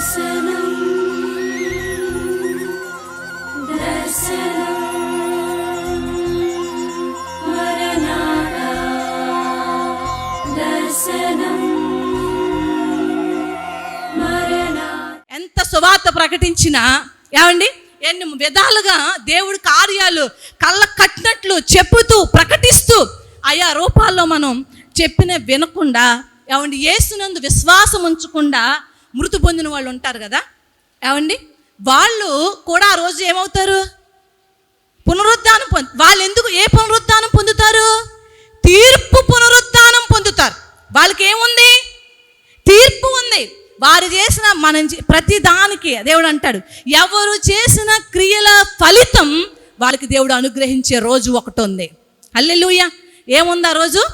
ఎంత సువార్త ప్రకటించినా ఏమండి ఎన్ని విధాలుగా దేవుడి కార్యాలు కళ్ళ కట్టినట్లు చెప్పుతూ ప్రకటిస్తూ ఆయా రూపాల్లో మనం చెప్పిన వినకుండా ఏమండి యేసునందు విశ్వాసం ఉంచకుండా మృతి పొందిన వాళ్ళు ఉంటారు కదా ఏమండి, వాళ్ళు కూడా ఆ రోజు ఏమవుతారు? పునరుద్ధానం వాళ్ళు ఎందుకు ఏ పునరుద్ధానం పొందుతారు? తీర్పు పునరుద్ధానం పొందుతారు. వాళ్ళకి ఏముంది? తీర్పు ఉంది. వారు చేసిన మనం ప్రతి దానికి దేవుడు అంటాడు, ఎవరు చేసిన క్రియల ఫలితం వాళ్ళకి దేవుడు అనుగ్రహించే రోజు ఒకటి ఉంది. హల్లెలూయా. ఏముంది ఆ రోజు?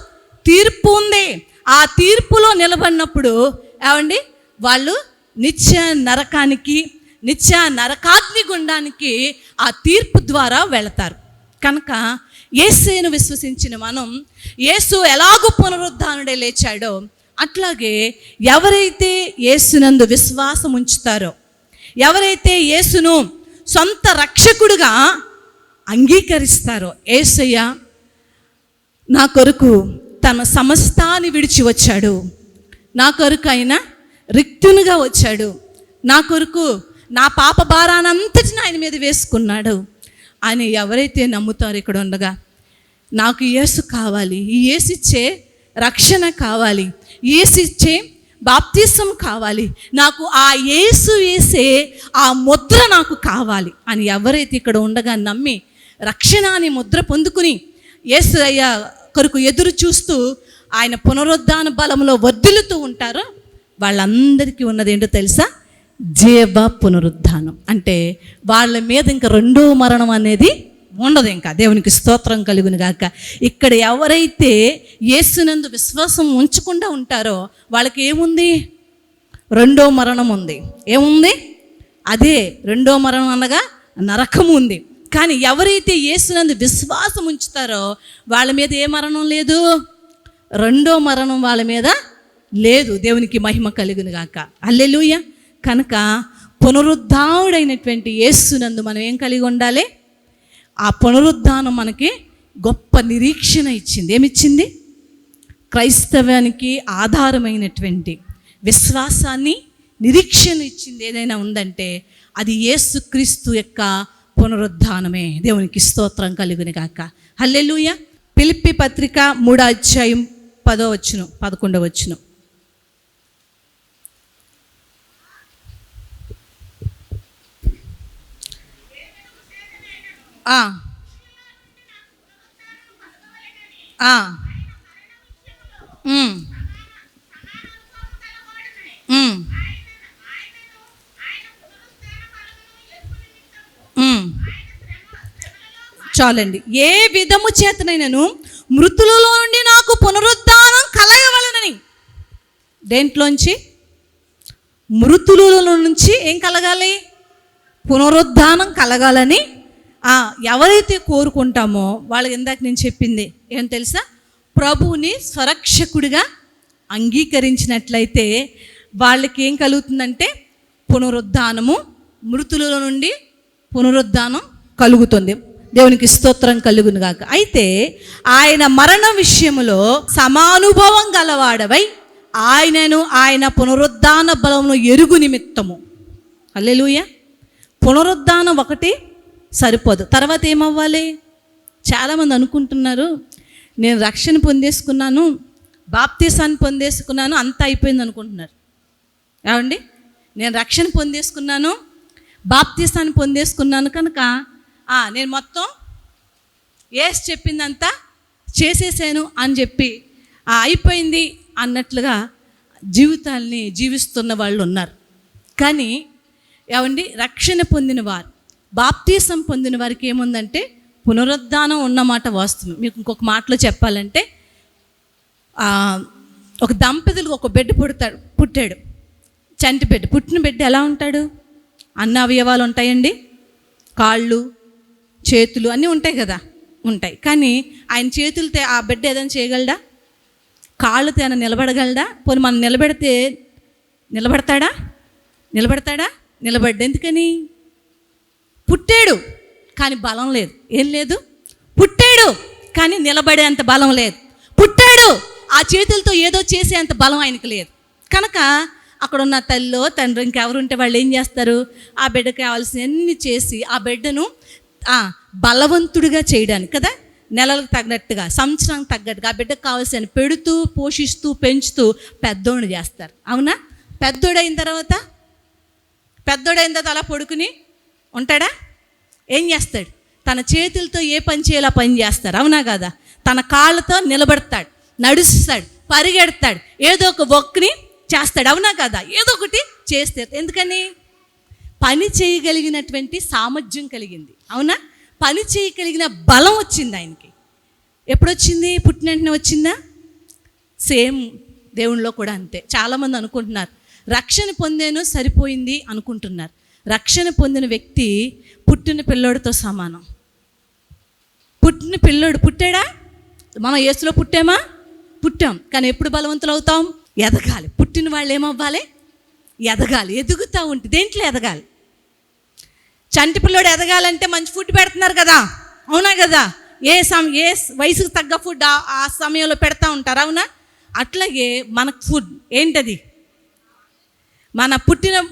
తీర్పు ఉంది. ఆ తీర్పులో నిలబడినప్పుడు ఏమండి వాళ్ళు నిత్య నరకానికి, నిత్య నరకాగ్ని గుండానికి ఆ తీర్పు ద్వారా వెళతారు. కనుక యేసును విశ్వసించిన మనం, యేసు ఎలాగో పునరుద్ధానుడే లేచాడో అట్లాగే ఎవరైతే యేసునందు విశ్వాసం ఉంచుతారో, ఎవరైతే యేసును సొంత రక్షకుడుగా అంగీకరిస్తారో, యేసయ్య నా కొరకు తన సమస్తాన్ని విడిచి వచ్చాడు, నా కొరకు ఆయన రిక్తునిగా వచ్చాడు, నా కొరకు నా పాప భారానంతటిని ఆయన మీద వేసుకున్నాడు అని ఎవరైతే నమ్ముతారో, ఇక్కడ ఉండగా నాకు యేసు కావాలి, ఈ యేసిచ్చే రక్షణ కావాలి, యేసిచ్చే బాప్తిసం కావాలి, నాకు ఆ యేసు వేసే ఆ ముద్ర నాకు కావాలి అని ఎవరైతే ఇక్కడ ఉండగా నమ్మి రక్షణ అని ముద్ర పొందుకుని యేసయ్య కొరకు ఎదురు చూస్తూ ఆయన పునరుద్ధాన బలంలో వర్ధిల్లుతూ ఉంటారో వాళ్ళందరికీ ఉన్నది ఏంటో తెలుసా? జీవ పునరుద్ధానం. అంటే వాళ్ళ మీద ఇంకా రెండో మరణం అనేది ఉండదు. ఇంకా దేవునికి స్తోత్రం కలుగును గాక. ఇక్కడ ఎవరైతే యేసునందు విశ్వాసం ఉంచకుండా ఉంటారో వాళ్ళకి ఏముంది? రెండో మరణం ఉంది. ఏముంది? అదే రెండో మరణం అనగా నరకం ఉంది. కానీ ఎవరైతే యేసునందు విశ్వాసం ఉంచుతారో వాళ్ళ మీద ఏ మరణం లేదు, రెండో మరణం వాళ్ళ మీద లేదు. దేవునికి మహిమ కలుగును గాక. హల్లెలూయా. కనుక పునరుద్ధానుడైనటువంటి యేసునందు మనం ఏం కలిగి ఉండాలి? ఆ పునరుద్ధానం మనకి గొప్ప నిరీక్షణ ఇచ్చింది. ఏమిచ్చింది? క్రైస్తవానికి ఆధారమైనటువంటి విశ్వాసాన్ని, నిరీక్షణ ఇచ్చింది. ఏదైనా ఉందంటే అది యేసుక్రీస్తు యొక్క పునరుద్ధానమే. దేవునికి స్తోత్రం కలుగును గాక. హల్లెలూయా. ఫిలిప్పీ పత్రిక 3వ అధ్యాయం 10వ వచనం 11వ వచనం. చాలండి. ఏ విధము చేతనైనను మృతులలో నుండి నాకు పునరుద్ధానం కలగవలనని. దేంట్లోంచి? మృతులలో నుంచి ఏం కలగాలి? పునరుద్ధానం కలగాలని ఎవరైతే కోరుకుంటామో వాళ్ళకి ఇందాక నేను చెప్పింది ఏం తెలుసా? ప్రభువుని స్వరక్షకుడిగా అంగీకరించినట్లయితే వాళ్ళకి ఏం కలుగుతుందంటే పునరుద్ధానము, మృతులలో నుండి పునరుద్ధానం కలుగుతుంది. దేవునికి స్తోత్రం కలుగును గాక. అయితే ఆయన మరణ విషయములో సమానుభవం గలవాడవై ఆయనను ఆయన పునరుద్ధాన బలమును ఎరుగు నిమిత్తము. హల్లెలూయా. పునరుద్ధానం ఒకటి సరిపోదు. తర్వాత ఏమవ్వాలి? చాలామంది అనుకుంటున్నారు నేను రక్షణ పొందేసుకున్నాను, బాప్తిసాన్ని పొందేసుకున్నాను, అంతా అయిపోయింది అనుకుంటున్నారు. ఏమండి, నేను రక్షణ పొందేసుకున్నాను, బాప్తిసాన్ని పొందేసుకున్నాను కనుక నేను మొత్తం యేసు చెప్పిందంతా చేసేసాను అని చెప్పి అయిపోయింది అన్నట్లుగా జీవితాల్ని జీవిస్తున్న వాళ్ళు ఉన్నారు. కానీ ఏమండి, రక్షణ పొందిన వారు, బాప్తిసం పొందిన వారికి ఏముందంటే పునరుద్ధానం ఉన్నమాట వాస్తవం. మీకు ఇంకొక మాటలో చెప్పాలంటే ఒక దంపతులకు ఒక బిడ్డ పుట్టాడు, చంటి బిడ్డ. పుట్టిన బిడ్డ ఎలా ఉంటాడు? అన్ని అవయవాలు ఉంటాయండి, కాళ్ళు చేతులు అన్నీ ఉంటాయి కదా, ఉంటాయి. కానీ ఆయన చేతులతో ఆ బిడ్డ ఏదైనా చేయగలడా? కాళ్ళతో ఆయన నిలబడగలడా? పోనీ మనం నిలబెడితే నిలబడతాడా? నిలబడతాడా? నిలబడ్డా. ఎందుకని? పుట్టాడు కానీ బలం లేదు. ఏం లేదు? పుట్టాడు కానీ నిలబడేంత బలం లేదు. పుట్టాడు ఆ చేతులతో ఏదో చేసేంత బలం ఆయనకు లేదు. కనుక అక్కడ ఉన్న తల్లిలో తండ్రి ఇంకెవరు ఉంటే వాళ్ళు ఏం చేస్తారు? ఆ బిడ్డకు కావాల్సినవన్నీ చేసి ఆ బిడ్డను బలవంతుడిగా చేయడానికి కదా, నెలలకు తగ్గట్టుగా, సంవత్సరానికి తగ్గట్టుగా ఆ బిడ్డకు కావాల్సిన పెడుతూ, పోషిస్తూ, పెంచుతూ పెద్దోడిని చేస్తారు. అవునా? పెద్దోడైన తర్వాత అలా పడుకుని ఉంటాడా? ఏం చేస్తాడు? తన చేతులతో ఏ పని చేయాలో పని చేస్తారు. అవునా కదా? తన కాళ్ళతో నిలబడతాడు, నడుస్తాడు, పరిగెడతాడు, ఏదో ఒక వర్క్ని చేస్తాడు. అవునా కదా? ఏదో ఒకటి చేస్తాడు. ఎందుకని? పని చేయగలిగినటువంటి సామర్థ్యం కలిగింది. అవునా? పని చేయగలిగిన బలం వచ్చింది ఆయనకి. ఎప్పుడొచ్చింది? పుట్టిన వెంటనే వచ్చిందా? సేమ్ దేవునిలో కూడా అంతే. చాలామంది అనుకుంటున్నారు రక్షణ పొందాను సరిపోయింది అనుకుంటున్నారు. రక్షణ పొందిన వ్యక్తి పుట్టిన పిల్లోడితో సమానం. పుట్టిన పిల్లోడు పుట్టాడా? మనం యేసులో పుట్టామా? పుట్టాం. కానీ ఎప్పుడు బలవంతులు అవుతాం? ఎదగాలి. పుట్టిన వాళ్ళు ఏమవ్వాలి? ఎదగాలి. ఎదుగుతూ ఉంటే దేంట్లో ఎదగాలి? చంటి పిల్లోడు ఎదగాలంటే మంచి ఫుడ్ పెడుతున్నారు కదా, అవునా కదా? ఏ వయసుకు తగ్గ ఫుడ్ ఆ సమయంలో పెడతా ఉంటారు. అవునా? అట్లాగే మనకు ఫుడ్ ఏంటది?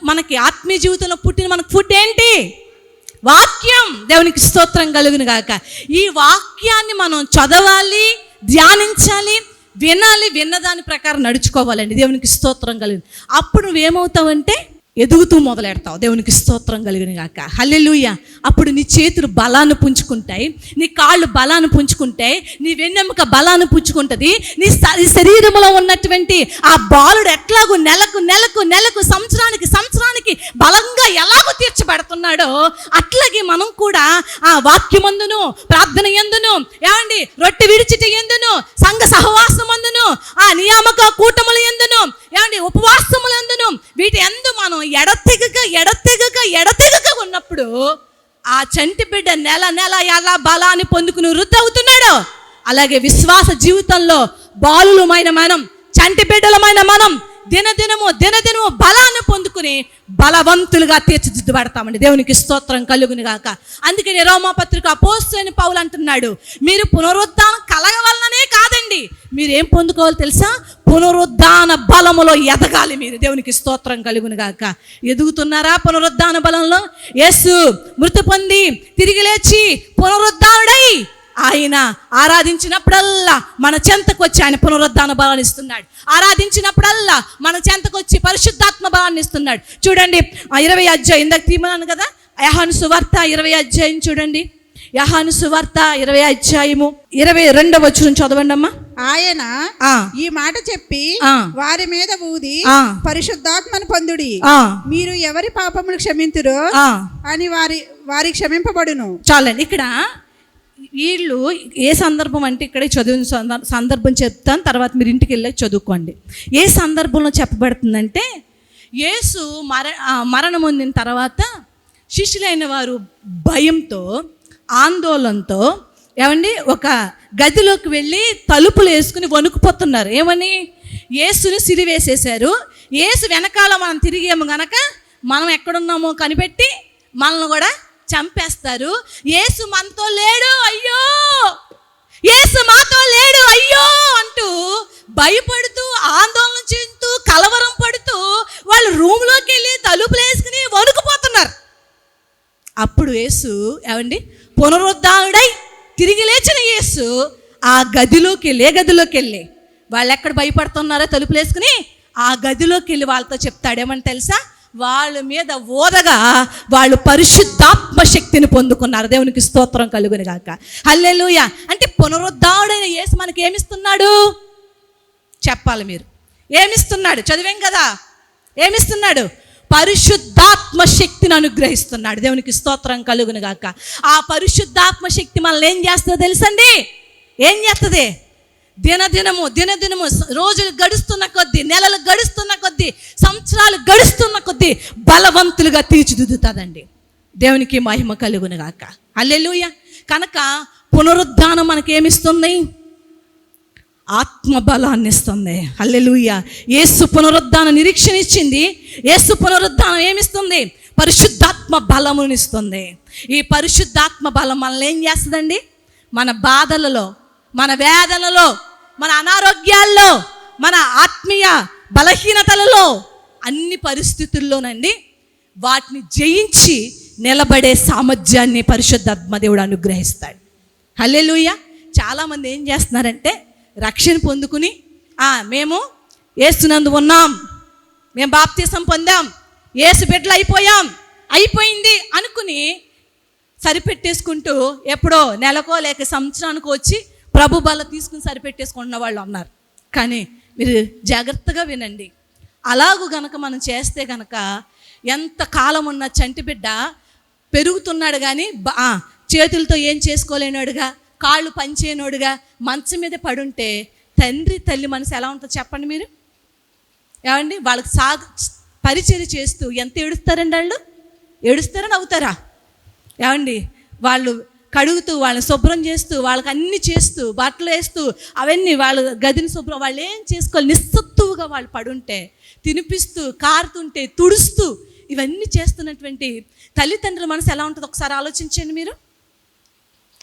మనకి ఆత్మీయ జీవితంలో పుట్టిన మనకు ఫుడ్ ఏంటి? వాక్యం. దేవునికి స్తోత్రం కలుగును గాక. ఈ వాక్యాన్ని మనం చదవాలి, ధ్యానించాలి, వినాలి, విన్నదాని ప్రకారం నడుచుకోవాలండి. దేవునికి స్తోత్రం కలుగును. అప్పుడు నువ్వేమవుతావంటే ఎదుగుతూ మొదలెడతావు. దేవునికి స్తోత్రం కలుగును గాక. హల్లెలూయా. అప్పుడు నీ చేతులు బలాన్ని పుంజుకుంటాయి, నీ కాళ్ళు బలాన్ని పుంజుకుంటాయి, నీ వెన్నెముక బలాన్ని పుంజుకుంటుంది. నీ శరీరంలో ఉన్నటువంటి ఆ బాలుడు ఎట్లాగూ నెలకు సంవత్సరానికి బలంగా ఎలాగో తీర్చబడుతున్నాడో అట్లాగే మనం కూడా ఆ వాక్యమందును, ప్రార్థన యందును, ఏమండి రొట్టె విడిచిట యందును, సంఘ సహవాసం అందును, ఆ నియామక కూటముల యందును, ఏమండి ఉపవాసముల యందును, వీటి యందు మనం ఎడతెగక ఉన్నప్పుడు ఆ చంటి బిడ్డ నెల ఎలా బలాన్ని పొందుకుని వృద్ధి అవుతున్నాడో అలాగే విశ్వాస జీవితంలో బాలులమైన మనం, చంటి బిడ్డలమైన మనం దినదినము బలాన్ని పొందుకుని బలవంతులుగా తీర్చిదిద్దబడతామండి. దేవునికి స్తోత్రం కలుగును గాక. అందుకని రోమాపత్రిక అపోస్తలుడైన పౌలు అంటున్నాడు, మీరు పునరుద్ధానం కలగవలననే కాదండి, మీరు ఏం పొందుకోవాలి తెలుసా? పునరుద్ధాన బలములో ఎదగాలి మీరు. దేవునికి స్తోత్రం కలుగును గాక. ఎదుగుతున్నారా పునరుద్ధాన బలంలో? యేసు మృతి పొంది తిరిగి లేచి పునరుద్ధానుడై ఆయన ఆరాధించినప్పుడల్లా మన చెంతకు వచ్చి ఆయన పునరుద్ధాన బలాన్ని ఇస్తున్నాడు. ఆరాధించినప్పుడల్లా మన చెంతకు వచ్చి పరిశుద్ధాత్మ బలాన్ని ఇస్తున్నాడు. చూడండి 20 అధ్యాయం ఇందాక తీమన్నాను కదా, యోహాను సువార్త 20 అధ్యాయం చూడండి. యోహాను సువార్త 20 అధ్యాయము 22వ వచనం చదవండి అమ్మా. ఆయన ఈ మాట చెప్పి వారి మీద ఊది పరిశుద్ధాత్మను పొందుడి, మీరు ఎవరి పాపములు క్షమింతురో అని వారి క్షమింపబడును. చాలండి. ఇక్కడ వీళ్ళు ఏ సందర్భం అంటే ఇక్కడ చదివిన సందర్భం చెప్తాను, తర్వాత మీరు ఇంటికి వెళ్ళి చదువుకోండి. ఏ సందర్భంలో చెప్పబడుతుందంటే యేసు మరణం పొందిన తర్వాత శిష్యులైన వారు భయంతో, ఆందోళనతో ఏమండి ఒక గదిలోకి వెళ్ళి తలుపులు వేసుకుని వణుకుపోతున్నారు. ఏమని? యేసుని సిలివేసేశారు. యేసు వెనకాల మనం తిరిగేమో గనక మనం ఎక్కడున్నామో కనిపెట్టి మనల్ని కూడా చంపేస్తారు. యేసు మనతో లేడు, అయ్యో యేసు మాతో లేడు, అయ్యో అంటూ భయపడుతూ, ఆందోళన చెందుతూ, కలవరం పడుతూ వాళ్ళు రూమ్లోకి వెళ్ళి తలుపులు వేసుకుని వణుకుపోతున్నారు. అప్పుడు యేసు ఏమండి పునరుద్ధానుడై తిరిగి లేచిన యేసు ఆ గదిలోకి వెళ్ళి వాళ్ళు ఎక్కడ భయపడుతున్నారో తలుపులు వేసుకుని ఆ గదిలోకి వెళ్ళి వాళ్ళతో చెప్తాడు. ఏమని తెలుసా? వాళ్ళ మీద ఓదగా వాళ్ళు పరిశుద్ధాత్మ శక్తిని పొందుకున్నారు. దేవునికి స్తోత్రం కలుగును గాక. హల్లెలూయా. అంటే పునరుద్ధానుడైన యేసు మనకి ఏమిస్తున్నాడు చెప్పాలి మీరు. ఏమిస్తున్నాడు? చదివాం కదా. ఏమిస్తున్నాడు? పరిశుద్ధాత్మ శక్తిని అనుగ్రహిస్తున్నాడు. దేవునికి స్తోత్రం కలుగును గాక. ఆ పరిశుద్ధాత్మ శక్తి మనల్ని ఏం చేస్తుందో తెలుసండి? ఏం చేస్తుంది? దినదినము రోజులు గడుస్తున్న కొద్దీ, నెలలు గడుస్తున్న కొద్దీ, సంవత్సరాలు గడుస్తున్న కొద్దీ బలవంతులుగా తీర్చిదిద్దుతుందండి. దేవునికి మహిమ కలుగును గాక. హల్లెలూయా. కనుక పునరుద్ధానం మనకేమిస్తుంది? ఆత్మబలాన్ని ఇస్తుంది. హల్లెలూయా. యేసు పునరుద్ధాన నిరీక్షణ ఇచ్చింది. యేసు పునరుద్ధానం ఏమిస్తుంది? పరిశుద్ధాత్మ బలమునిస్తుంది. ఈ పరిశుద్ధాత్మ బలం మనల్ని ఏం చేస్తుందండి? మన బాధలలో, మన వేదనలో, మన అనారోగ్యాల్లో, మన ఆత్మీయ బలహీనతలలో, అన్ని పరిస్థితుల్లోనండి వాటిని జయించి నిలబడే సామర్థ్యాన్ని పరిశుద్ధాత్మ దేవుడు అనుగ్రహిస్తాడు. హల్లెలూయా. చాలామంది ఏం చేస్తున్నారంటే రక్షణ పొందుకుని మేము యేసునందు ఉన్నాం, మేము బాప్తిసం పొందాం, యేసు బిడ్డలు అయిపోయింది అనుకుని సరిపెట్టేసుకుంటూ ఎప్పుడో నెలకో లేక సంవత్సరానికో వచ్చి ప్రభు బల తీసుకుని సరిపెట్టేసుకుంటున్న వాళ్ళు ఉన్నారు. కానీ మీరు జాగ్రత్తగా వినండి. అలాగూ గనక మనం చేస్తే గనక ఎంత కాలం ఉన్న చంటి బిడ్డ పెరుగుతున్నాడు కానీ చేతులతో ఏం చేసుకోలేనోడుగా, కాళ్ళు పనిచేయనోడుగా మంచం మీద పడుంటే తండ్రి తల్లి మనసు ఎలా ఉంటుందో చెప్పండి మీరు. ఏమండి, వాళ్ళకి పరిచర్య చేస్తూ ఎంత ఏడుస్తారండి? వాళ్ళు ఏడుస్తారని అవుతారా? ఏమండి, వాళ్ళు కడుగుతూ వాళ్ళని శుభ్రం చేస్తూ వాళ్ళకి అన్నీ చేస్తూ బట్టలు వేస్తూ అవన్నీ వాళ్ళ గదిని శుభ్రం వాళ్ళు ఏం చేసుకోవాలి, నిస్సత్తువుగా వాళ్ళు పడుంటే తినిపిస్తూ కారుతుంటే తుడుస్తూ ఇవన్నీ చేస్తున్నటువంటి తల్లిదండ్రుల మనసు ఎలా ఉంటుందో ఒకసారి ఆలోచించండి మీరు.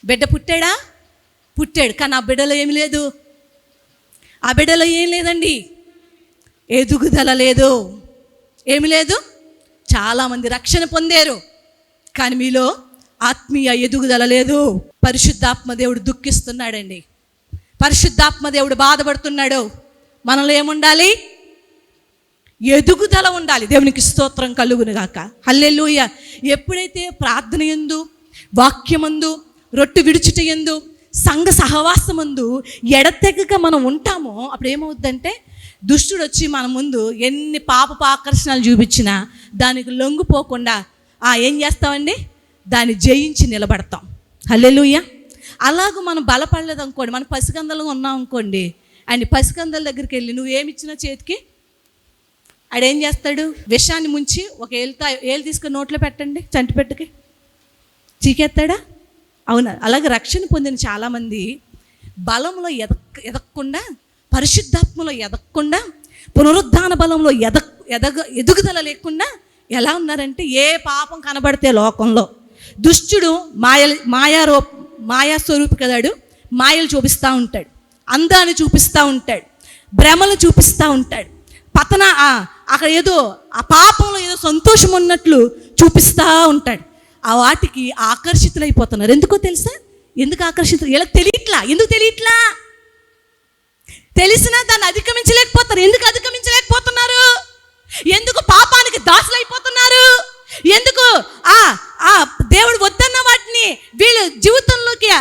బిడ్డ పుట్టాడు కానీ ఆ బిడ్డలో ఏమి లేదు. ఆ బిడ్డలో ఏం లేదండి, ఎదుగుదల లేదు, ఏమి లేదు. చాలామంది రక్షణ పొందారు కానీ మీలో ఆత్మీయ ఎదుగుదల లేదు. పరిశుద్ధాత్మ దేవుడు దుఃఖిస్తున్నాడండి, పరిశుద్ధాత్మ దేవుడు బాధపడుతున్నాడు. మనలో ఏముండాలి? ఎదుగుదల ఉండాలి. దేవునికి స్తోత్రం కలుగును గాక. హల్లెలూయా. ఎప్పుడైతే ప్రార్థన యందు, వాక్యమందు, రొట్టె విడుచుట యందు, సంఘ సహవాసమందు ఎడతెగక మనం ఉంటామో అప్పుడు ఏమవుద్దంటే దుష్టుడు వచ్చి మన ముందు ఎన్ని పాపపు ఆకర్షణలు చూపించినా దానికి లొంగిపోకుండా ఏం చేస్తామండి? దాన్ని జయించి నిలబడతాం. హల్లెలూయా. అలాగూ మనం బలపడలేదు అనుకోండి, మనం పసికందలుగా ఉన్నాం అనుకోండి, అండ్ పసికందల దగ్గరికి వెళ్ళి నువ్వు ఏమిచ్చినా చేతికి ఆడేం చేస్తాడు? విషాన్ని ముంచి ఒక ఏళ్ళు తీసుకుని నోట్లో పెట్టండి, చంటి పెట్టుకి చీకేస్తాడా? అవునా? అలాగే రక్షణ పొందిన చాలామంది బలంలో ఎదగకుండా, పరిశుద్ధాత్మలో ఎదగకుండా, పునరుద్ధాన బలంలో ఎదుగుదల లేకుండా ఎలా ఉన్నారంటే ఏ పాపం కనబడితే లోకంలో దుష్టుడు మాయా స్వరూపి కదాడు, మాయలు చూపిస్తూ ఉంటాడు, అందాన్ని చూపిస్తూ ఉంటాడు, భ్రమలు చూపిస్తూ ఉంటాడు, అక్కడ ఏదో ఆ పాపంలో ఏదో సంతోషం ఉన్నట్లు చూపిస్తూ ఉంటాడు. ఆ వాటికి ఆకర్షితులైపోతున్నారు. ఎందుకో తెలుసా? ఎందుకు ఆకర్షితులు? వీళ్ళకి తెలియట్లా. ఎందుకు తెలియట్లా? తెలిసినా దాన్ని అధిగమించలేకపోతారు. ఎందుకు అధిగమించలేకపోతున్నారు? ఎందుకు పాపానికి దాసులైపోతున్నారు? ఎందుకు దేవుడు వద్దన్న వాటిని వీళ్ళు జీవితంలోకి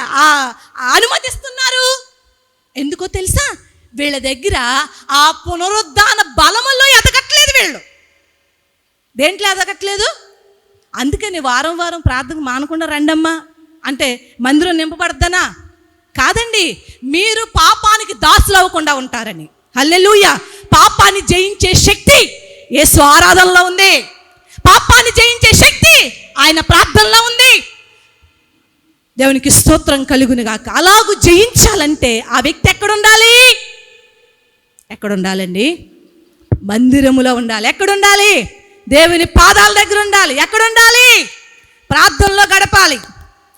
అనుమతిస్తున్నారు? ఎందుకో తెలుసా? వీళ్ళ దగ్గర ఆ పునరుద్ధాన బలములో ఎదగట్లేదు. వీళ్ళు దేంట్లో ఎదగట్లేదు? అందుకని వారం వారం ప్రార్థన మానకుండా రండమ్మా అంటే మందిరం నింపబడద్దనా? కాదండి, మీరు పాపానికి దాసులు అవ్వకుండా ఉంటారని. హల్లెలూయా. పాపాన్ని జయించే శక్తి యేసు ఆరాధనలో ఉంది. పాపాన్ని జయించే శక్తి ఆయన ప్రార్థనలో ఉంది. దేవునికి స్తోత్రం కలుగును గాక. అలాగూ జయించాలంటే ఆ వ్యక్తి ఎక్కడుండాలి? ఎక్కడుండాలండి? మందిరములో ఉండాలి. ఎక్కడుండాలి? దేవుని పాదాల దగ్గర ఉండాలి. ఎక్కడుండాలి? ప్రార్థనలో గడపాలి.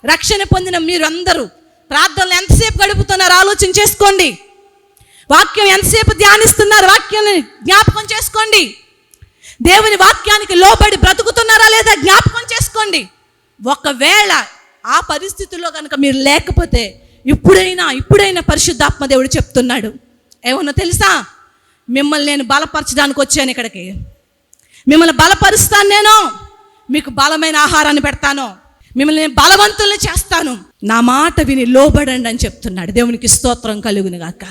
రక్షణ పొందిన మీరు అందరూ ప్రార్థనలు ఎంతసేపు గడుపుతున్నారు ఆలోచన చేసుకోండి. వాక్యం ఎంతసేపు ధ్యానిస్తున్నారు వాక్యాన్ని జ్ఞాపకం చేసుకోండి. దేవుని వాక్యానికి లోబడి బ్రతుకుతున్నారా లేదా జ్ఞాపకం చేసుకోండి. ఒకవేళ ఆ పరిస్థితుల్లో కనుక మీరు లేకపోతే ఇప్పుడైనా పరిశుద్ధాత్మ దేవుడు చెప్తున్నాడు ఏమన్నా తెలుసా? మిమ్మల్ని నేను బలపరచడానికి వచ్చాను ఇక్కడికి. మిమ్మల్ని బలపరుస్తాను, నేను మీకు బలమైన ఆహారాన్ని పెడతాను, మిమ్మల్ని నేను బలవంతుల్ని చేస్తాను, నా మాట విని లోబడండి అని చెప్తున్నాడు. దేవునికి స్తోత్రం కలుగును గాక.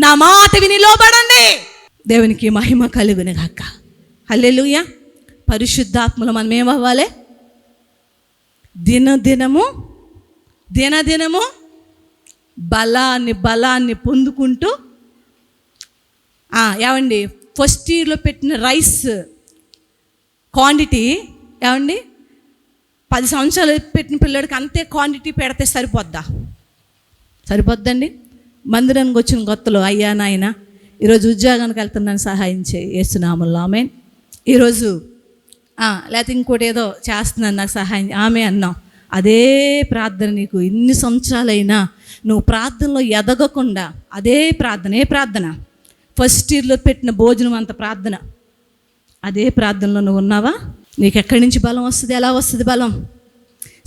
నా మాట విని లోబడండి, దేవునికి మహిమ కలుగును గాక. హల్లెలూయా. పరిశుద్ధాత్మలో మనం ఏమవ్వాలి? దినదినము బలాన్ని పొందుకుంటూ ఏమండి ఫస్ట్ ఇయర్లో పెట్టిన రైస్ క్వాంటిటీ ఏమండి 10 సంవత్సరాలు పెట్టిన పిల్లడికి అంతే క్వాంటిటీ పెడితే సరిపోద్దండి? మందిరానికి వచ్చిన కొత్తలో, అయ్యా నాయన ఈరోజు ఉద్యోగానికి వెళ్తున్నాను సహాయం చేయి యేసునామములో ఆమేన్. ఈరోజు లేకపోతే ఇంకోటి ఏదో చేస్తున్నాను నాకు సహాయం ఆమె అన్నాం. అదే ప్రార్థన నీకు ఇన్ని సంవత్సరాలైనా నువ్వు ప్రార్థనలో ఎదగకుండా అదే ప్రార్థన. ఏ ప్రార్థన? ఫస్ట్ ఇయర్లో పెట్టిన భోజనం అంత ప్రార్థన. అదే ప్రార్థనలో నువ్వు ఉన్నావా? నీకు ఎక్కడి నుంచి బలం వస్తుంది? ఎలా వస్తుంది బలం?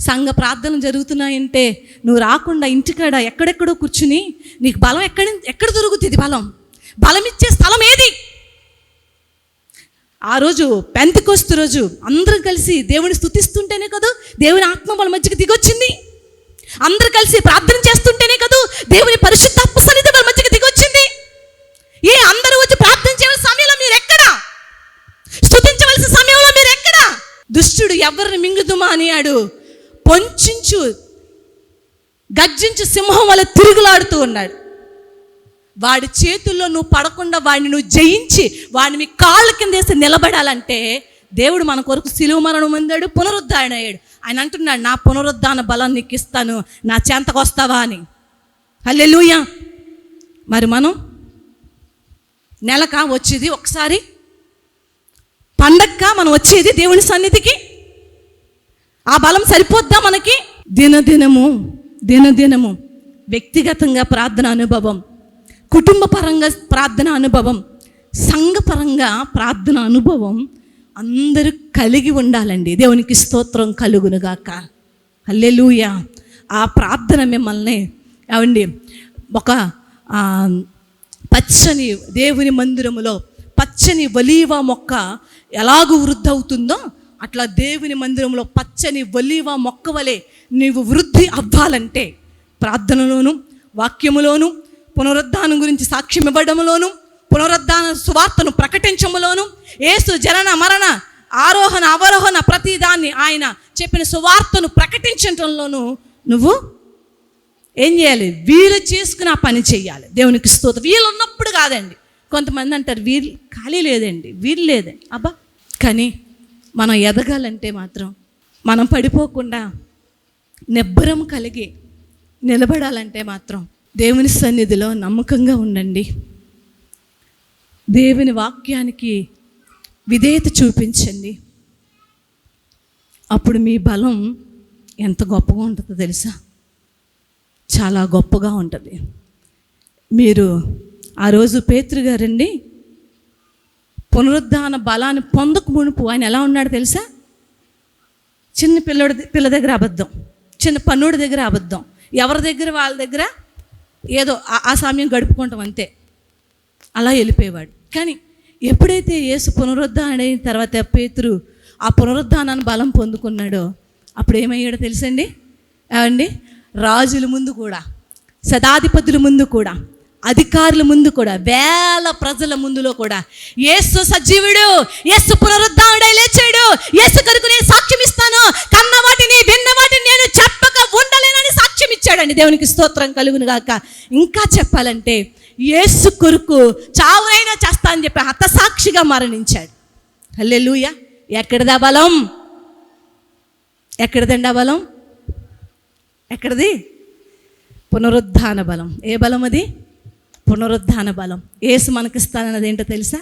సంఘ ప్రార్థనలు జరుగుతున్నాయంటే నువ్వు రాకుండా ఇంటికాడ ఎక్కడెక్కడో కూర్చుని నీకు బలం ఎక్కడ దొరుకుతుంది? బలం ఇచ్చే స్థలం ఏది? ఆ రోజు పెంతెకొస్తు రోజు అందరం కలిసి దేవుని స్తుతిస్తుంటేనే కదా దేవుని ఆత్మ వాళ్ళ మధ్యకి దిగొచ్చింది. అందరూ కలిసి ప్రార్థన చేస్తుంటేనే కదా దేవుని పరిశుద్ధాత్మ సన్నిధి వాళ్ళ మధ్యకి దిగొచ్చింది. అందరూ వచ్చి ప్రార్థన చేయవలసిన సమయంలో మీరు ఎక్కడా? స్తుతించవలసిన సమయంలో మీరు ఎక్కడా? దుష్టుడు ఎవరిని మింగుదుమా అనియాడు, పొంచించు గర్జించు సింహం వల్ల తిరుగులాడుతూ ఉన్నాడు. వాడి చేతుల్లో నువ్వు పడకుండా వాడిని నువ్వు జయించి వాడిని మీ కాళ్ళ కింద వేసి నిలబడాలంటే దేవుడు మన కొరకు శిలువ మరణం పొందాడు, పునరుద్ధారణ అయ్యాడు. ఆయన అంటున్నాడు, నా పునరుద్ధాన బలం నీకు ఇస్తాను, నా చెంతకు వస్తావా అని. హల్లెలూయా. మరి మనం నెలక వచ్చేది ఒకసారి, పండగక మనం వచ్చేది దేవుని సన్నిధికి. ఆ బలం సరిపోద్దా మనకి? దినదినము వ్యక్తిగతంగా ప్రార్థన అనుభవం, కుటుంబ పరంగా ప్రార్థన అనుభవం, సంఘపరంగా ప్రార్థన అనుభవం అందరూ కలిగి ఉండాలండి. దేవునికి స్తోత్రం కలుగునుగాక. హల్లెలూయా. ఆ ప్రార్థన మిమ్మల్ని ఏమండి ఒక పచ్చని దేవుని మందిరములో పచ్చని ఒలీవ మొక్క ఎలాగూ వృద్ధి అవుతుందో అట్లా దేవుని మందిరంలో పచ్చని ఒలీవ మొక్క వలె నీవు వృద్ధి అవ్వాలంటే ప్రార్థనలోను, వాక్యములోను, పునరుద్ధానం గురించి సాక్ష్యం ఇవ్వడంలోను, పునరుద్ధాన సువార్తను ప్రకటించములోను, యేసు జనన మరణ ఆరోహణ అవరోహణ ప్రతిదాన్ని ఆయన చెప్పిన సువార్తను ప్రకటించడంలోనూ నువ్వు ఏం చేయాలి? వీలు చేసుకుని ఆ పని చేయాలి. దేవునికి స్తోత్రం. వీలు ఉన్నప్పుడు కాదండి. కొంతమంది అంటారు వీలు ఖాళీ లేదండి, వీలు లేదండి. అబ్బా, కానీ మనం ఎదగాలంటే మాత్రం మనం పడిపోకుండా నిబ్బరం కలిగి నిలబడాలంటే మాత్రం దేవుని సన్నిధిలో నమ్మకంగా ఉండండి. దేవుని వాక్యానికి విధేయత చూపించండి. అప్పుడు మీ బలం ఎంత గొప్పగా ఉంటుందో తెలుసా? చాలా గొప్పగా ఉంటుంది. మీరు ఆ రోజు పేతురు గారండి పునరుద్ధాన బలాన్ని పొందక మునుపు ఆయన ఎలా ఉన్నాడు తెలుసా? చిన్న పిల్ల దగ్గర అబద్ధం, చిన్న పన్నుడి దగ్గర అబద్ధం, ఎవరి దగ్గర వాళ్ళ దగ్గర ఏదో ఆ సమయం గడుపుకుంటాం అంతే, అలా వెళ్ళిపోయేవాడు. కానీ ఎప్పుడైతే యేసు పునరుద్ధారణ అయిన తర్వాత పేతురు ఆ పునరుద్ధానాన్ని బలం పొందుకున్నాడో అప్పుడు ఏమయ్యాడో తెలుసండి? ఏమండి, రాజుల ముందు కూడా, శతాధిపతుల ముందు కూడా, అధికారుల ముందు కూడా, వేల ప్రజల ముందులో కూడా యేసు సజీవుడు, యేసు పునరుద్ధానుడై లేచాడు, యేసు కొరకు నేను సాక్ష్యం ఇస్తాను, కన్న వాటిని విన్న వాటిని నేను చెప్పక ఉండలేనని సాక్ష్యం ఇచ్చాడండి. దేవునికి స్తోత్రం కలుగును గాక. ఇంకా చెప్పాలంటే యేసు కొరకు చావునైనా చేస్తా అని చెప్పి హతసాక్షిగా మరణించాడు. హల్లెలూయా. ఎక్కడిదా బలం? ఎక్కడిదండి ఆ బలం? ఎక్కడిది? పునరుద్ధాన బలం. ఏ బలం అది? పునరుద్ధాన బలం. యేసు మనకిస్తానన్నది ఏంటో తెలుసా?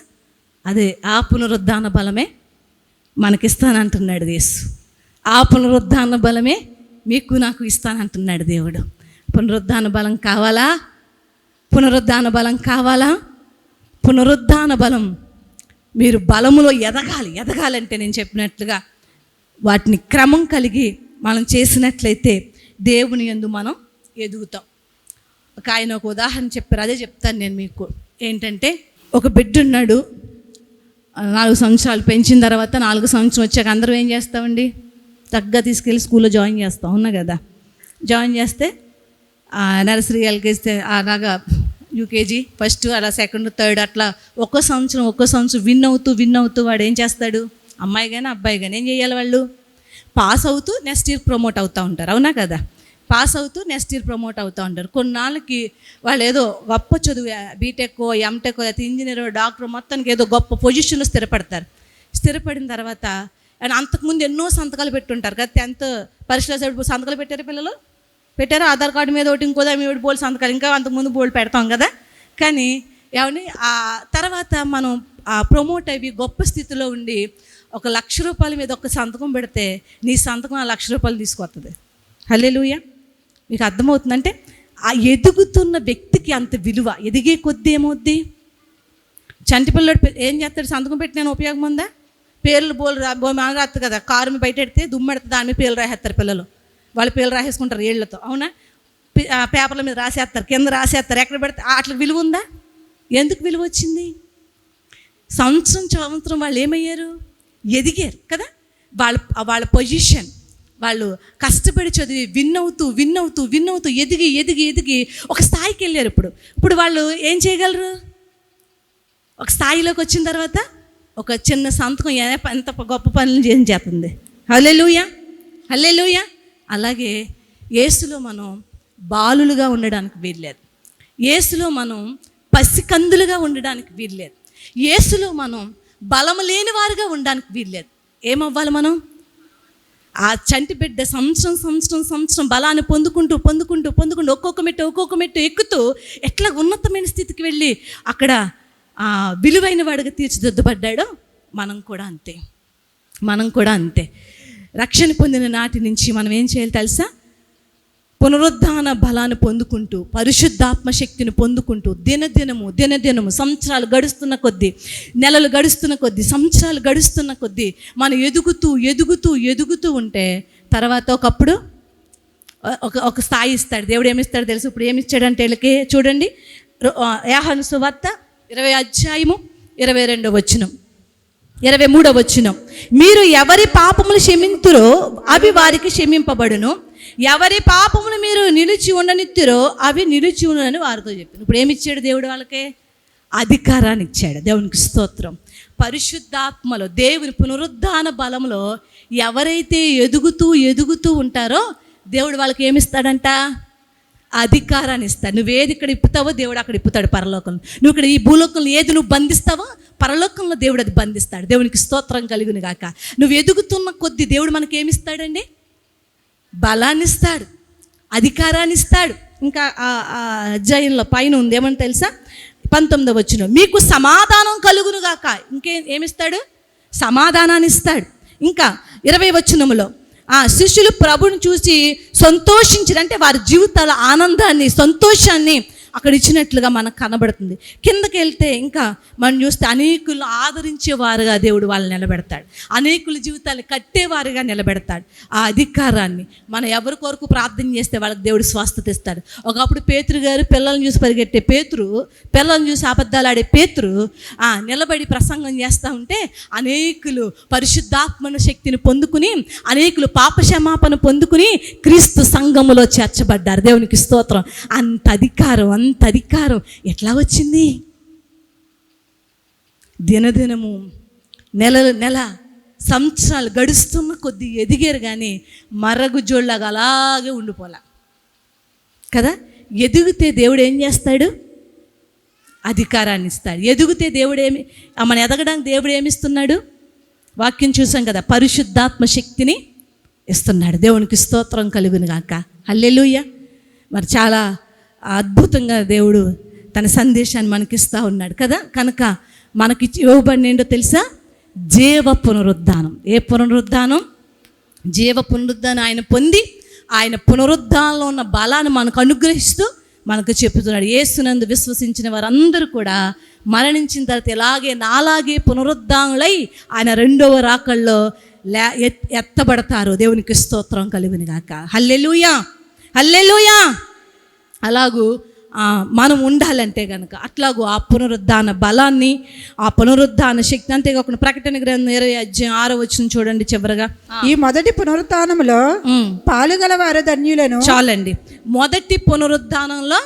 అదే ఆ పునరుద్ధాన బలమే మనకిస్తానంటున్నాడు యేసు. ఆ పునరుద్ధాన బలమే మీకు నాకు ఇస్తానంటున్నాడు దేవుడు. పునరుద్ధాన బలం కావాలా? పునరుద్ధాన బలం కావాలా? పునరుద్ధాన బలం మీరు బలములో ఎదగాలంటే నేను చెప్పినట్లుగా వాటిని క్రమం కలిగి మనం చేసినట్లయితే దేవుని యందు మనం ఎదుగుతాం. ఆయన ఒక ఉదాహరణ చెప్పారు, అదే చెప్తాను నేను మీకు. ఏంటంటే ఒక బిడ్డ ఉన్నాడు, 4 సంవత్సరాలు పెంచిన తర్వాత 4 సంవత్సరం వచ్చాక అందరూ ఏం చేస్తామండి? చక్కగా తీసుకెళ్ళి స్కూల్లో జాయిన్ చేస్తాం, ఉన్నా కదా. జాయిన్ చేస్తే నర్సరీ, ఎల్కేజీ, అలాగా యూకేజీ, ఫస్ట్, అలా సెకండ్, థర్డ్, అట్లా ఒక్కో సంవత్సరం విన్ అవుతూ వాడు ఏం చేస్తాడు? అమ్మాయి కానీ అబ్బాయి కానీ ఏం చేయాలి? వాళ్ళు పాస్ అవుతూ నెక్స్ట్ ఇయర్ ప్రమోట్ అవుతూ ఉంటారు, అవునా కదా. పాస్ అవుతూ నెక్స్ట్ ఇయర్ ప్రమోట్ అవుతూ ఉంటారు. కొన్నాళ్ళకి వాళ్ళు ఏదో గొప్ప చదువు, బీటెక్, ఎంటెక్, లేకపోతే ఇంజనీర్, డాక్టర్, మొత్తానికి ఏదో గొప్ప పొజిషన్లో స్థిరపడతారు. స్థిరపడిన తర్వాత అంతకుముందు ఎన్నో సంతకాలు పెట్టుంటారు కదా. 10th పరీక్షలో సంతకాలు పెట్టారు పిల్లలు. పెట్టారు. ఆధార్ కార్డు మీద ఒకటి, ఇంకో దాని మీద బోల్డ్ సంతకాలు, ఇంకా అంతకుముందు బోల్డ్ పెడతాం కదా. కానీ ఏమని ఆ తర్వాత మనం ప్రమోట్ అయ్యి గొప్ప స్థితిలో ఉండి ₹1,00,000 మీద ఒక సంతకం పెడితే నీ సంతకం ₹1,00,000 తీసుకొస్తుంది. హల్లెలూయా. మీకు అర్థమవుతుందంటే ఆ ఎదుగుతున్న వ్యక్తికి అంత విలువ. ఎదిగే కొద్దీ ఏమవుద్ది? చంటి పిల్లడు ఏం చేస్తాడు? సంతకం పెట్టిన ఉపయోగం ఉందా? పేర్లు రాస్తారు కదా, కారు మీద బయట పెడితే దుమ్మెడితే దాని మీద పేర్లు రాసేస్తారు పిల్లలు. వాళ్ళు పేర్లు రాసేసుకుంటారు ఏళ్లతో, అవునా? పేపర్ల మీద రాసేస్తారు, కింద రాసేస్తారు, ఎక్కడ పెడితే అట్లా విలువ ఉందా? ఎందుకు విలువ వచ్చింది? సంవత్సరం వాళ్ళు ఏమయ్యారు? ఎదిగారు కదా. వాళ్ళ పొజిషన్, వాళ్ళు కష్టపడి చదివి విన్ అవుతూ ఎదిగి ఒక స్థాయికి వెళ్ళారు. ఇప్పుడు వాళ్ళు ఏం చేయగలరు? ఒక స్థాయిలోకి వచ్చిన తర్వాత ఒక చిన్న సంతకం ఎంత గొప్ప పనులు చేస్తుంది. హల్లెలూయా, హల్లెలూయా. అలాగే యేసులో మనం బాలులుగా ఉండడానికి వీల్లేదు. యేసులో మనం పసికందులుగా ఉండడానికి వీల్లేదు. యేసులో మనం బలము లేని వారుగా ఉండడానికి వీల్లేదు. ఏమవ్వాలి మనం? ఆ చంటి బిడ్డ సంవత్సరం బలాన్ని పొందుకుంటూ ఒక్కొక్క మెట్టు ఎక్కుతూ ఎట్లా ఉన్నతమైన స్థితికి వెళ్ళి అక్కడ విలువైన వాడిగా తీర్చిదిద్దబడ్డాడో మనం కూడా అంతే. రక్షణ పొందిన నాటి నుంచి మనం ఏం చేయాలి తెలుసా? పునరుద్ధాన బలాన్ని పొందుకుంటూ, పరిశుద్ధాత్మ శక్తిని పొందుకుంటూ దినదినము సంవత్సరాలు గడుస్తున్న కొద్దీ, నెలలు గడుస్తున్న కొద్దీ, సంవత్సరాలు గడుస్తున్న కొద్దీ మనం ఎదుగుతూ ఉంటే తర్వాత ఒకప్పుడు ఒక స్థాయి ఇస్తాడు దేవుడు. ఏమిస్తాడు తెలుసు? ఇప్పుడు ఏమిచ్చాడంటే వీళ్ళకి చూడండి, యోహాను సువార్త 20 23 మీరు ఎవరి పాపములు క్షమింతురో అవి వారికి క్షమింపబడును, ఎవరి పాపములు మీరు నిలిచి ఉండనిత్తురో అవి నిలిచి ఉండని వారితో చెప్పింది. ఇప్పుడు ఏమిచ్చాడు దేవుడు? వాళ్ళకే అధికారాన్ని ఇచ్చాడు. దేవునికి స్తోత్రం. పరిశుద్ధాత్మలో, దేవుని పునరుద్ధాన బలంలో ఎవరైతే ఎదుగుతూ ఉంటారో దేవుడు వాళ్ళకి ఏమిస్తాడంట? అధికారాన్ని ఇస్తాడు. నువ్వేది ఇక్కడ ఇప్పుతావో దేవుడు అక్కడ ఇప్పుతాడు పరలోకంలో. నువ్వు ఇక్కడ ఈ భూలోకంలో ఏది నువ్వు బంధిస్తావో పరలోకంలో దేవుడు అది బంధిస్తాడు. దేవునికి స్తోత్రం కలుగును గాక. నువ్వు ఎదుగుతున్న కొద్దీ దేవుడు మనకి ఏమిస్తాడండి? బలాన్ని ఇస్తాడు, అధికారాన్ని ఇస్తాడు. ఇంకా అధ్యాయంలో పైన ఉంది, ఏమని తెలుసా? 19 మీకు సమాధానం కలుగును గాక. ఏమిస్తాడు? సమాధానాన్ని ఇస్తాడు. ఇంకా 20 శిష్యులు ప్రభుని చూసి సంతోషించారు. అంటే వారి జీవితాల ఆనందాన్ని, సంతోషాన్ని అక్కడ ఇచ్చినట్లుగా మనకు కనబడుతుంది. కిందకి వెళ్తే ఇంకా మనం చూస్తే అనేకులు ఆదరించేవారుగా దేవుడు వాళ్ళని నిలబెడతాడు, అనేకుల జీవితాన్ని కట్టేవారుగా నిలబెడతాడు. ఆ అధికారాన్ని మనం ఎవరి కొరకు ప్రార్థన చేస్తే వాళ్ళకి దేవుడు స్వస్థత ఇస్తాడు. ఒకప్పుడు పేతురు గారు పిల్లల్ని చూసి పరిగెట్టే పిల్లల్ని చూసి అబద్ధాలు ఆడే నిలబడి ప్రసంగం చేస్తూ ఉంటే అనేకులు పరిశుద్ధాత్మను శక్తిని పొందుకుని, అనేకులు పాపక్షమాపణ పొందుకుని క్రీస్తు సంఘములో చేర్చబడ్డారు. దేవునికి స్తోత్రం. అంత అధికారం ఎట్లా వచ్చింది? దినదినము నెల సంవత్సరాలు గడుస్తున్న కొద్దీ ఎదిగారు, కానీ మరగుజోళ్ళగా అలాగే ఉండిపోలా కదా. ఎదిగితే దేవుడు ఏం చేస్తాడు? అధికారాన్ని ఇస్తాడు. ఎదిగితే మన ఎదగడానికి దేవుడు ఏమిస్తున్నాడు? వాక్యం చూసాం కదా, పరిశుద్ధాత్మ శక్తిని ఇస్తున్నాడు. దేవునికి స్తోత్రం కలుగును గాక. హల్లెలూయా. మరి చాలా అద్భుతంగా దేవుడు తన సందేశాన్ని మనకిస్తూ ఉన్నాడు కదా. కనుక మనకి ఇవ్వబడిన ఏంటో తెలుసా? జీవ పునరుద్ధానం. ఏ పునరుద్ధానం? జీవ పునరుద్ధానం ఆయన పొంది, ఆయన పునరుద్ధానంలో ఉన్న బలాన్ని మనకు అనుగ్రహిస్తూ మనకు చెప్తున్నాడు. యేసునందు విశ్వసించిన వారందరూ కూడా మరణించిన తర్వాత ఎలాగే నాలాగే పునరుద్ధానులై ఆయన 2వ రాకల్లో ఎత్తబడతారు. దేవునికి స్తోత్రం కలుగును గాక. హల్లెలూయా, హల్లెలూయా. అలాగూ మనం ఉండాలంటే కనుక అట్లాగూ ఆ పునరుద్ధాన బలాన్ని, ఆ పునరుద్ధాన శక్తి, అంతేకాకుండా ప్రకటన గ్రంథం 20:6 చూడండి చివరగా. ఈ మొదటి పునరుద్ధానంలో పాలుగలవారు ధన్యులను. చాలండి. మొదటి పునరుద్ధానంలో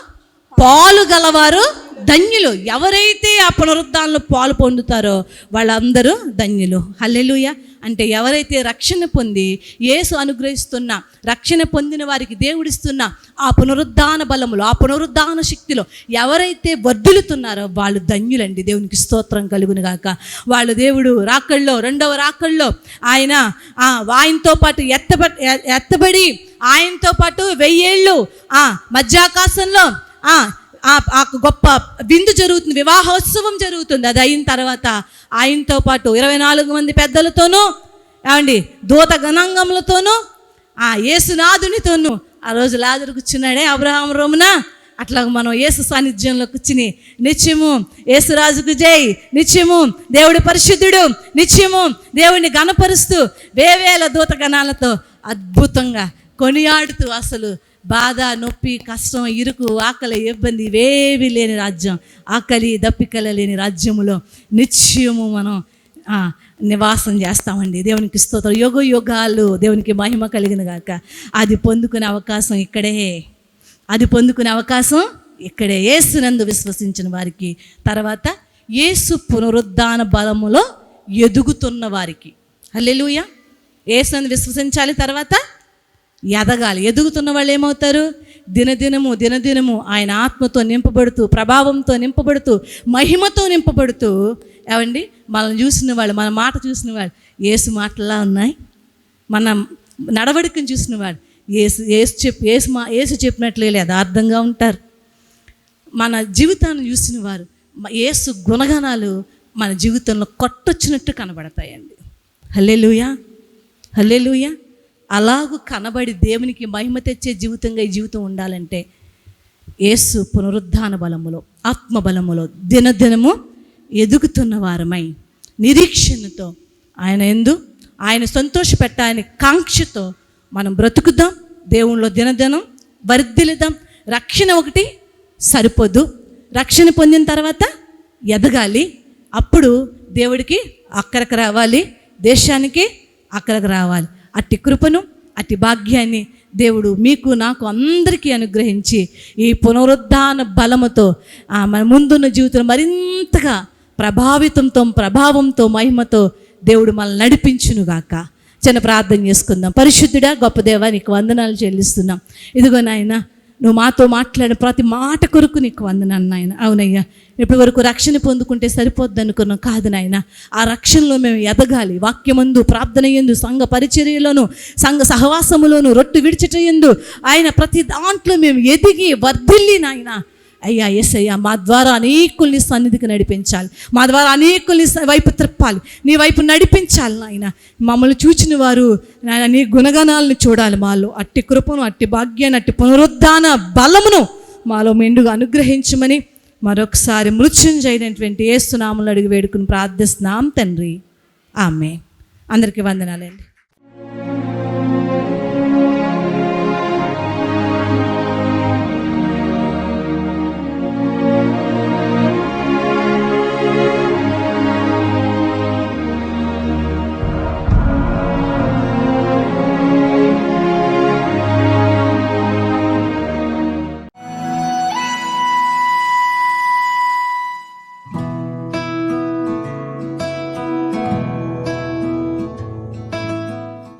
పాలుగలవారు ధన్యులు. ఎవరైతే ఆ పునరుద్ధానంలో పాలు పొందుతారో వాళ్ళందరూ ధన్యులు. హల్లెలూయా. అంటే ఎవరైతే రక్షణ పొంది యేసు అనుగ్రహిస్తున్న, రక్షణ పొందిన వారికి దేవుడిస్తున్న ఆ పునరుద్ధాన బలములో, ఆ పునరుద్ధాన శక్తిలో ఎవరైతే వర్ధిల్లుతున్నారో వాళ్ళు ధన్యులండి. దేవునికి స్తోత్రం కలుగును గాక. వాళ్ళు దేవుడు రాకల్లో, 2వ రాకల్లో ఆయనతో పాటు ఎత్తబడి ఆయనతో పాటు 1000 ఏళ్ళు మధ్యాకాశంలో ఆ గొప్ప విందు జరుగుతుంది, వివాహోత్సవం జరుగుతుంది. అది అయిన తర్వాత ఆయనతో పాటు 24 మంది పెద్దలతోనూ ఏమండి దూత గణాంగములతోనూ యేసునాథునితోనూ ఆ రోజు లాజరు కూర్చున్నాడే అబ్రహాం రోమున, అట్లా మనం యేసు సాన్నిధ్యంలో కూర్చుని నిత్యము యేసురాజుకు జై, నిత్యము దేవుడి పరిశుద్ధుడు, నిత్యము దేవుడిని గణపరుస్తూ వేవేల దూత గణాలతో అద్భుతంగా కొనియాడుతూ అసలు బాధ, నొప్పి, కష్టం, ఇరుకు, ఆకలి, ఇబ్బంది ఇవేవి లేని రాజ్యం, ఆకలి దప్పికల లేని రాజ్యములో నిత్యము మనం నివాసం చేస్తామండి. దేవునికి స్తోత్రం. యుగాలు దేవునికి మహిమ కలిగిన గాక. అది పొందుకునే అవకాశం ఇక్కడే, యేసునందు విశ్వసించిన వారికి, తర్వాత యేసు పునరుద్ధాన బలములో ఎదుగుతున్న వారికి. హల్లెలూయా. యేసునందు విశ్వసించాలి, తర్వాత ఎదగాలి. ఎదుగుతున్న వాళ్ళు ఏమవుతారు? దినదినము ఆయన ఆత్మతో నింపబడుతూ, ప్రభావంతో నింపబడుతూ, మహిమతో నింపబడుతూ, ఏమండి మనల్ని చూసిన వాళ్ళు, మన మాట చూసిన వాళ్ళు యేసు మాటలా ఉన్నాయి, మన నడవడికను చూసిన వాళ్ళు యేసు చెప్పినట్లే యథార్థంగా ఉంటారు. మన జీవితాన్ని చూసిన వారు యేసు గుణగణాలు మన జీవితంలో కొట్టొచ్చినట్టు కనబడతాయండి. హల్లెలూయా, హల్లెలూయా. అలాగూ కనబడి దేవునికి మహిమ తెచ్చే జీవితంగా ఈ జీవితం ఉండాలంటే యేసు పునరుద్ధాన బలములో, ఆత్మ బలములో దినదినము ఎదుగుతున్న వారమై నిరీక్షణతో ఆయన సంతోషపెట్టాలని కాంక్షతో మనం బ్రతుకుదాం. దేవునిలో దినదినం వర్ధిల్లుదాం. రక్షణ ఒకటి సరిపోదు, రక్షణ పొందిన తర్వాత ఎదగాలి. అప్పుడు దేవుడికి అక్కడికి రావాలి, దేశానికి అక్కడికి రావాలి. అట్టి కృపను, అట్టి భాగ్యాన్ని దేవుడు మీకు, నాకు, అందరికీ అనుగ్రహించి ఈ పునరుద్ధాన బలముతో మన ముందున్న జీవితం మరింతగా ప్రభావంతో మహిమతో దేవుడు మనల్ని నడిపించునుగాక. చిన్న ప్రార్థన చేసుకుందాం. పరిశుద్ధుడా, గొప్ప దేవా, నీకు వందనాలు చెల్లిస్తున్నాం. ఇదిగో నాయన, నువ్వు మాతో మాట్లాడిన ప్రతి మాట కొరకు నీకు వందనాలు నాయన. అవునయ్యా, ఇప్పటి వరకు రక్షణ పొందుకుంటే సరిపోద్ది అనుకున్నాం. కాదు నాయన, ఆ రక్షణలో మేము ఎదగాలి. వాక్యమందు, ప్రార్థన యందు, సంఘ పరిచర్యలోను, సంఘ సహవాసములోను, రొట్టు విడిచిటయందు ఆయన ప్రతి దాంట్లో మేము ఎదిగి వర్ధిల్లి నాయన అయ్యా యేసయ్యా, మా ద్వారా అనేకుల్ని సన్నిధికి నడిపించాలి, మా ద్వారా అనేకుల్ని వైపు త్రిప్పాలి, నీ వైపు నడిపించాలి నాయన. మమ్మల్ని చూచిన వారు నాయన నీ గుణగణాలను చూడాలి. మాలో అట్టి కృపను, అట్టి భాగ్యాన్ని, అట్టి పునరుద్ధాన బలమును మాలో మెండుగా అనుగ్రహించమని మరొకసారి మృత్యుంజయుడైనటువంటి యేసు నామములో అడిగి వేడుకుని ప్రార్థిస్తున్నాం తండ్రి. ఆమేన్. అందరికీ వందనాలండి.